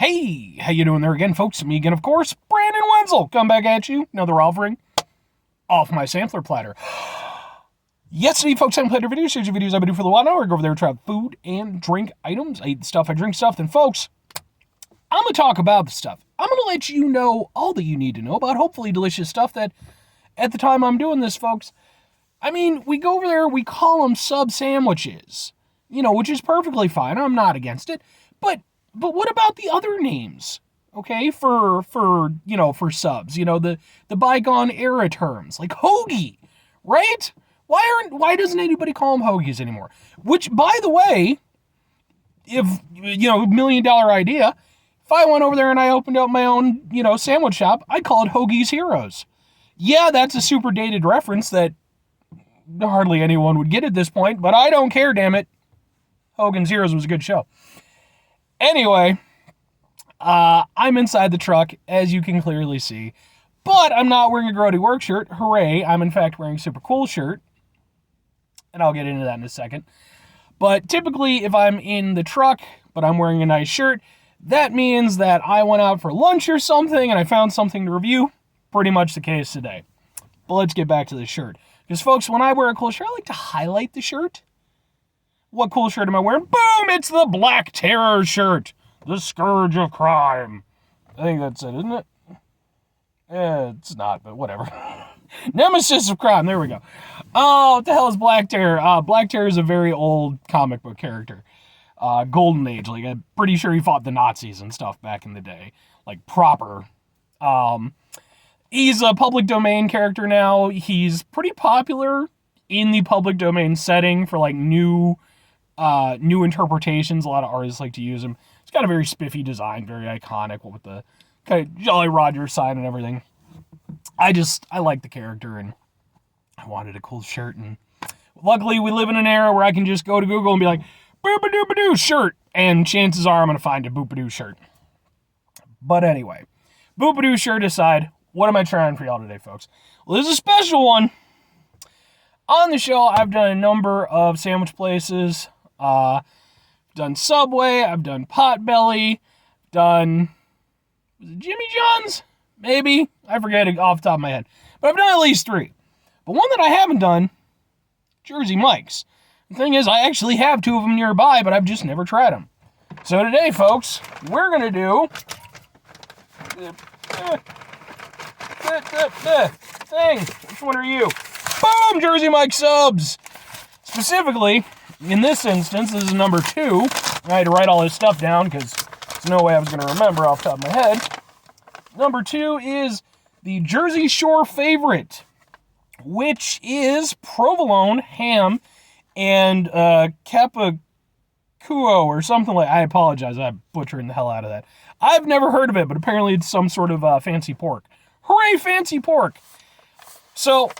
Hey, how you doing there again, folks? Me again, of course, Brandon Wenzel. Come back at you. Another offering off my sampler platter. Yesterday, folks, I played a video series of videos I've been doing for a while now. I go over there and try food and drink items. I eat stuff, I drink stuff. Then, folks, I'm going to talk about the stuff. I'm going to let you know all that you need to know about hopefully delicious stuff that at the time I'm doing this, folks, I mean, we go over there, we call them sub sandwiches, which is perfectly fine. I'm not against it. But what about the other names? Okay, for subs, the bygone era terms like hoagie, right? Why doesn't anybody call them hoagies anymore? Which, by the way, if $1 million idea, if I went over there and I opened up my own, sandwich shop, I'd call it Hoagie's Heroes. Yeah, that's a super dated reference that hardly anyone would get at this point, but I don't care, damn it. Hogan's Heroes was a good show. Anyway, I'm inside the truck, as you can clearly see, but I'm not wearing a grody work shirt. Hooray, I'm in fact wearing a super cool shirt, and I'll get into that in a second. But typically, if I'm in the truck, but I'm wearing a nice shirt, that means that I went out for lunch or something, and I found something to review. Pretty much the case today. But let's get back to the shirt. Because, folks, when I wear a cool shirt, I like to highlight the shirt. What cool shirt am I wearing? Boom! It's the Black Terror shirt. The Scourge of Crime. I think that's it, isn't it? It's not, but whatever. Nemesis of Crime. There we go. Oh, what the hell is Black Terror? Black Terror is a very old comic book character. Golden Age. Like, I'm pretty sure he fought the Nazis and stuff back in the day. Like, proper. He's a public domain character now. He's pretty popular in the public domain setting for, like, new interpretations. A lot of artists like to use him. It's got a very spiffy design, very iconic with the kind of Jolly Roger sign and everything. I like the character, and I wanted a cool shirt, and luckily we live in an era where I can just go to Google and be like, boop-a-doop-a-doo shirt, and chances are I'm going to find a boop-a-doo shirt. But anyway, boop-a-doo shirt aside, what am I trying for y'all today, folks? Well, this is a special one. On the show, I've done a number of sandwich places. I've done Subway, I've done Potbelly, was it Jimmy John's? Maybe. I forget it off the top of my head. But I've done at least 3. But one that I haven't done, Jersey Mike's. The thing is, I actually have 2 of them nearby, but I've just never tried them. So today, folks, we're going to do thing. Which one are you? Boom! Jersey Mike subs! Specifically, in this instance, this is number 2. I had to write all this stuff down because there's no way I was going to remember off the top of my head. Number 2 is the Jersey Shore favorite, which is provolone, ham, and capicuo or something like. I apologize, I'm butchering the hell out of that. I've never heard of it, but apparently it's some sort of fancy pork. Hooray, fancy pork! So,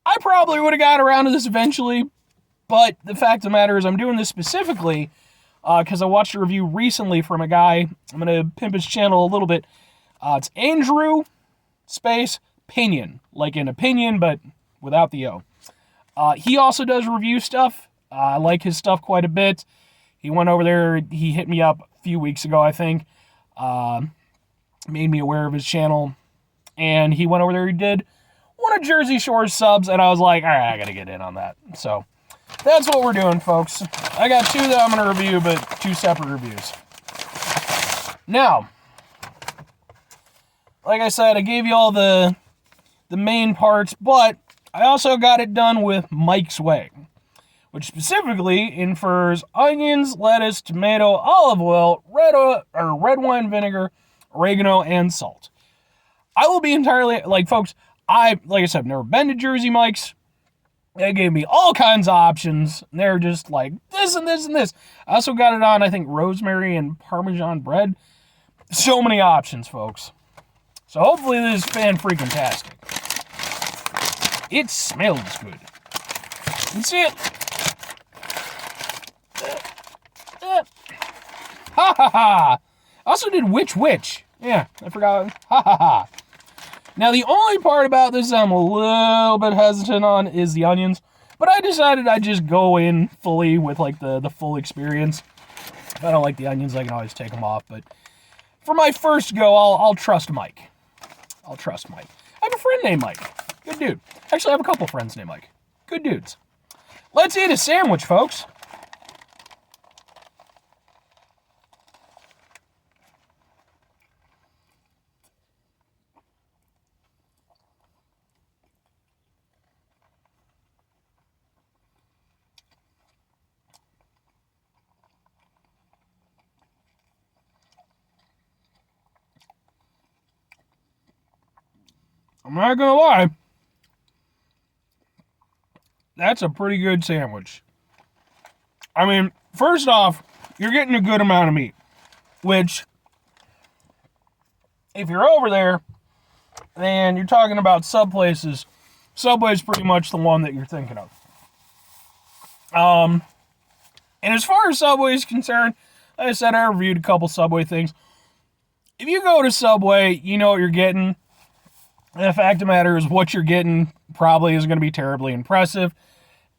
I probably would have got around to this eventually, but the fact of the matter is I'm doing this specifically because I watched a review recently from a guy. I'm going to pimp his channel a little bit. It's Andrew Pinion, like an opinion, but without the O. He also does review stuff. I like his stuff quite a bit. He went over there, he hit me up a few weeks ago, I think. Made me aware of his channel. And he went over there, he did one of Jersey Shore's subs, and I was like, all right, I got to get in on that. So, that's what we're doing, folks. I got 2 that I'm going to review, but 2 separate reviews. Now, like I said, I gave you all the main parts, but I also got it done with Mike's Way, which specifically infers onions, lettuce, tomato, olive oil, red wine vinegar, oregano, and salt. I will be entirely, folks, like I said, I've never been to Jersey Mike's. They gave me all kinds of options. They're just like this and this and this. I also got it on, I think, rosemary and Parmesan bread. So many options, folks. So hopefully this is fan-freaking-tastic. It smells good. You can see it. Ha ha ha. I also did which. Yeah, I forgot. Ha ha ha. Now, the only part about this I'm a little bit hesitant on is the onions, but I decided I'd just go in fully with, the full experience. If I don't like the onions, I can always take them off. But for my first go, I'll trust Mike. I'll trust Mike. I have a friend named Mike. Good dude. Actually, I have a couple friends named Mike. Good dudes. Let's eat a sandwich, folks. I'm not gonna lie. That's a pretty good sandwich. I mean, first off, you're getting a good amount of meat, which, if you're over there, then you're talking about sub places. Subway's pretty much the one that you're thinking of. And as far as Subway is concerned, like I said, I reviewed a couple Subway things. If you go to Subway, you know what you're getting. And the fact of the matter is, what you're getting probably is going to be terribly impressive.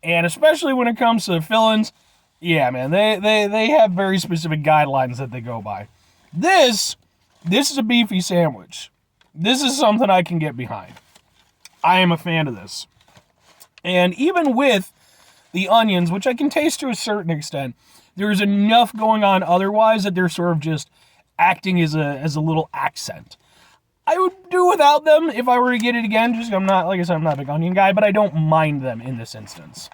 And especially when it comes to fill-ins, yeah, man, they have very specific guidelines that they go by. This is a beefy sandwich. This is something I can get behind. I am a fan of this. And even with the onions, which I can taste to a certain extent, there's enough going on otherwise that they're sort of just acting as a little accent. I would do without them if I were to get it again. Just I'm not, like I said, I'm not a big onion guy, but I don't mind them in this instance.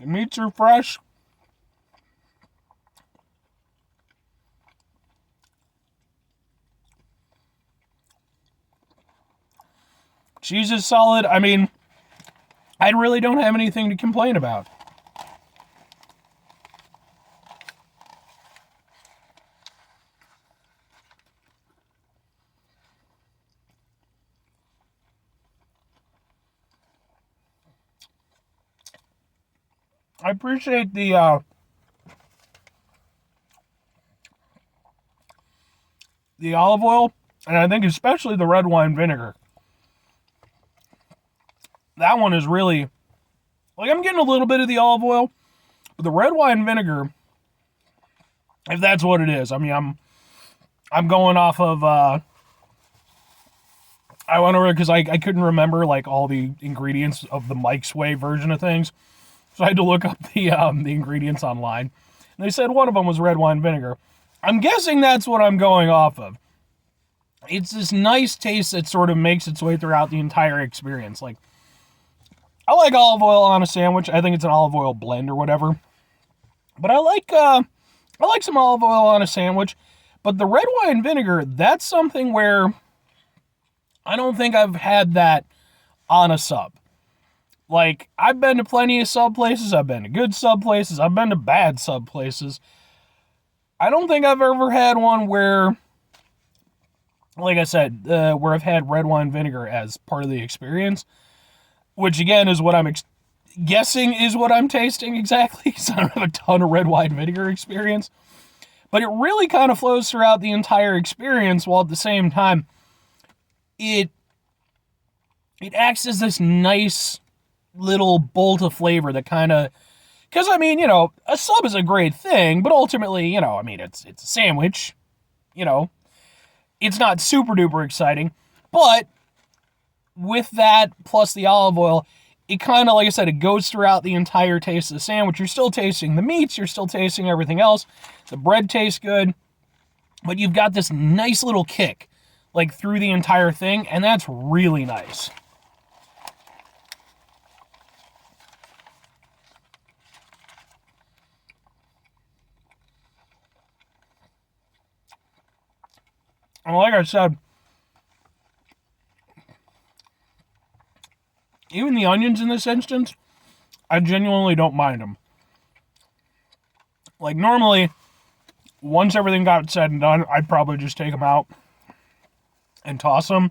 The meats are fresh. Cheese is solid. I mean, I really don't have anything to complain about. I appreciate the olive oil, and I think especially the red wine vinegar. That one is really, like, I'm getting a little bit of the olive oil, but the red wine vinegar, if that's what it is, I mean, I'm going off of, I went over because I couldn't remember, like, all the ingredients of the Mike's Way version of things, so I had to look up the ingredients online, and they said one of them was red wine vinegar. I'm guessing that's what I'm going off of. It's this nice taste that sort of makes its way throughout the entire experience, like, I like olive oil on a sandwich. I think it's an olive oil blend or whatever. But I like some olive oil on a sandwich. But the red wine vinegar, that's something where I don't think I've had that on a sub. Like, I've been to plenty of sub places. I've been to good sub places. I've been to bad sub places. I don't think I've ever had one where, like I said, where I've had red wine vinegar as part of the experience. Which, again, is what I'm guessing is what I'm tasting exactly, because I don't have a ton of red wine vinegar experience. But it really kind of flows throughout the entire experience, while at the same time, it acts as this nice little bolt of flavor that kind of... Because, I mean, you know, a sub is a great thing, but ultimately, you know, I mean, it's a sandwich. You know, it's not super duper exciting, but with that, plus the olive oil, it kind of, like I said, it goes throughout the entire taste of the sandwich. You're still tasting the meats, you're still tasting everything else. The bread tastes good, but you've got this nice little kick, like, through the entire thing, and that's really nice. And like I said, even the onions in this instance, I genuinely don't mind them. Like, normally, once everything got said and done, I'd probably just take them out and toss them.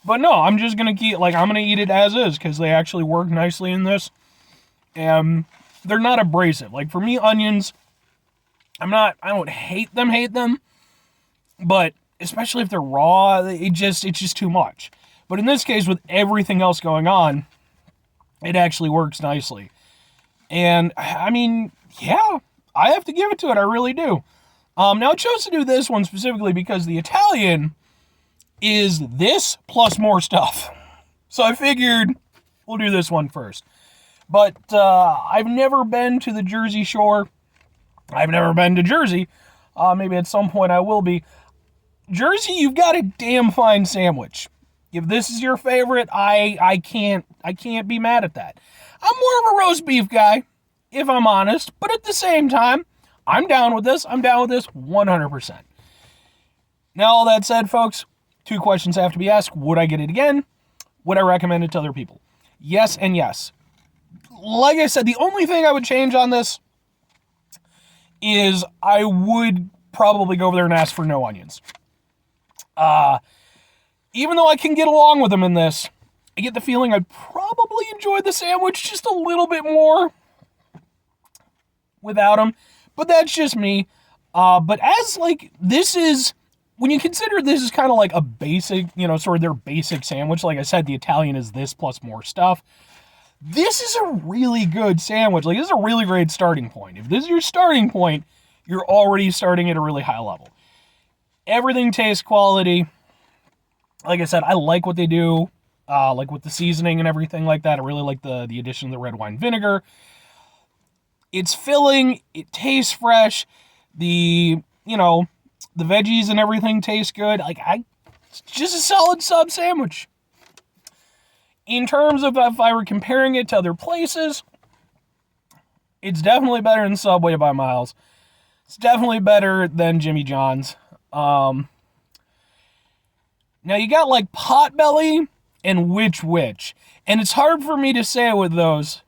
But no, I'm just going to keep, like, I'm going to eat it as is, because they actually work nicely in this. And they're not abrasive. Like, for me, onions, I don't hate them, but especially if they're raw, it's just too much. But in this case, with everything else going on, it actually works nicely. And, I mean, yeah, I have to give it to it. I really do. Now, I chose to do this one specifically because the Italian is this plus more stuff. So I figured we'll do this one first. But I've never been to the Jersey Shore. I've never been to Jersey. Maybe at some point I will be. Jersey, you've got a damn fine sandwich. If this is your favorite, I can't be mad at that. I'm more of a roast beef guy, if I'm honest, but at the same time, I'm down with this. I'm down with this 100%. Now, all that said, folks, 2 questions have to be asked. Would I get it again? Would I recommend it to other people? Yes and yes. Like I said, the only thing I would change on this is I would probably go over there and ask for no onions. Even though I can get along with them in this, I get the feeling I'd probably enjoy the sandwich just a little bit more without them. But that's just me. But as, like, this is, when you consider this is kind of like a basic, sort of their basic sandwich. Like I said, the Italian is this plus more stuff. This is a really good sandwich. Like, this is a really great starting point. If this is your starting point, you're already starting at a really high level. Everything tastes quality. Like I said, I like what they do, like with the seasoning and everything like that. I really like the addition of the red wine vinegar. It's filling. It tastes fresh. The veggies and everything taste good. It's just a solid sub sandwich. In terms of if I were comparing it to other places, it's definitely better than Subway by miles. It's definitely better than Jimmy John's. Now, you got, like, Potbelly and Which, and it's hard for me to say with those.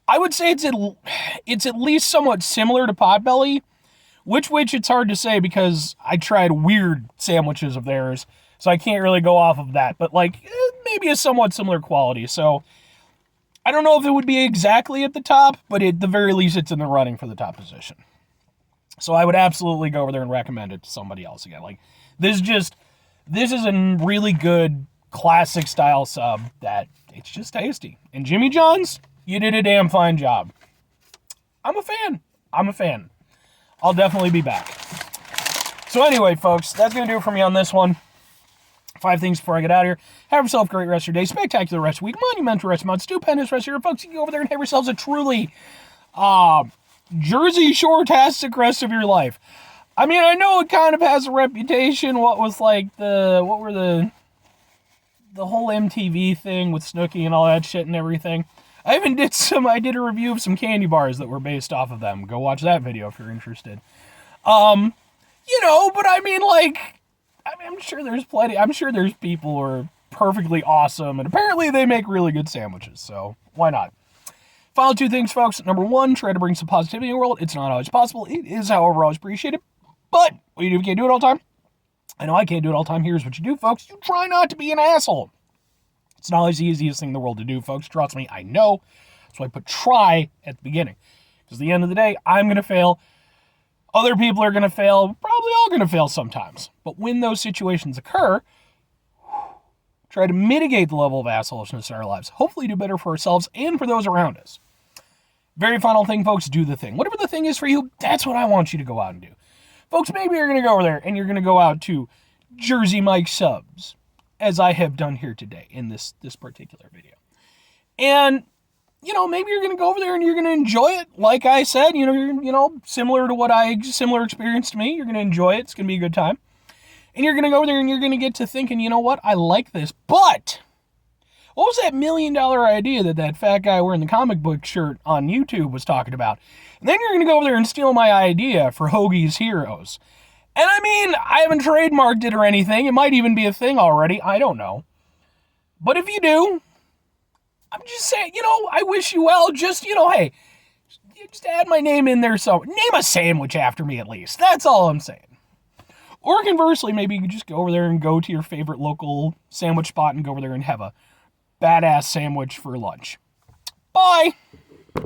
I would say it's at least somewhat similar to Potbelly. Which, it's hard to say because I tried weird sandwiches of theirs, so I can't really go off of that. But, like, maybe a somewhat similar quality. So, I don't know if it would be exactly at the top, but at the very least, it's in the running for the top position. So, I would absolutely go over there and recommend it to somebody else again. Like, this is a really good classic style sub that it's just tasty. And Jimmy John's, you did a damn fine job. I'm a fan. I'll definitely be back. So anyway, folks, that's going to do it for me on this one. 5 things before I get out of here. Have yourself a great rest of your day. Spectacular rest of the week. Monumental rest of the month. Stupendous rest of your year. Folks, you can go over there and have yourselves a truly Jersey Shore-tastic rest of your life. I mean, I know it kind of has a reputation. What were the whole MTV thing with Snooki and all that shit and everything. I did a review of some candy bars that were based off of them. Go watch that video if you're interested. But I mean, I'm sure there's people who are perfectly awesome, and apparently they make really good sandwiches, so why not? Final 2 things, folks. Number 1, try to bring some positivity in the world. It's not always possible. It is, however, always appreciated. But what you do, you can't do it all the time. I know I can't do it all the time. Here's what you do, folks. You try not to be an asshole. It's not always the easiest thing in the world to do, folks. Trust me, I know. That's why I put try at the beginning. Because at the end of the day, I'm going to fail. Other people are going to fail. Probably all going to fail sometimes. But when those situations occur, try to mitigate the level of assholishness in our lives. Hopefully do better for ourselves and for those around us. Very final thing, folks, do the thing. Whatever the thing is for you, that's what I want you to go out and do. Folks, maybe you're going to go over there and you're going to go out to Jersey Mike subs, as I have done here today in this particular video. And, maybe you're going to go over there and you're going to enjoy it. Like I said, similar experience to me. You're going to enjoy it. It's going to be a good time. And you're going to go over there and you're going to get to thinking, you know what? I like this. But what was that $1 million idea that fat guy wearing the comic book shirt on YouTube was talking about? And then you're going to go over there and steal my idea for Hoagie's Heroes. And I mean, I haven't trademarked it or anything. It might even be a thing already. I don't know. But if you do, I'm just saying, I wish you well. Just, hey, just add my name in there. So name a sandwich after me at least. That's all I'm saying. Or conversely, maybe you could just go over there and go to your favorite local sandwich spot and go over there and have a badass sandwich for lunch. Bye.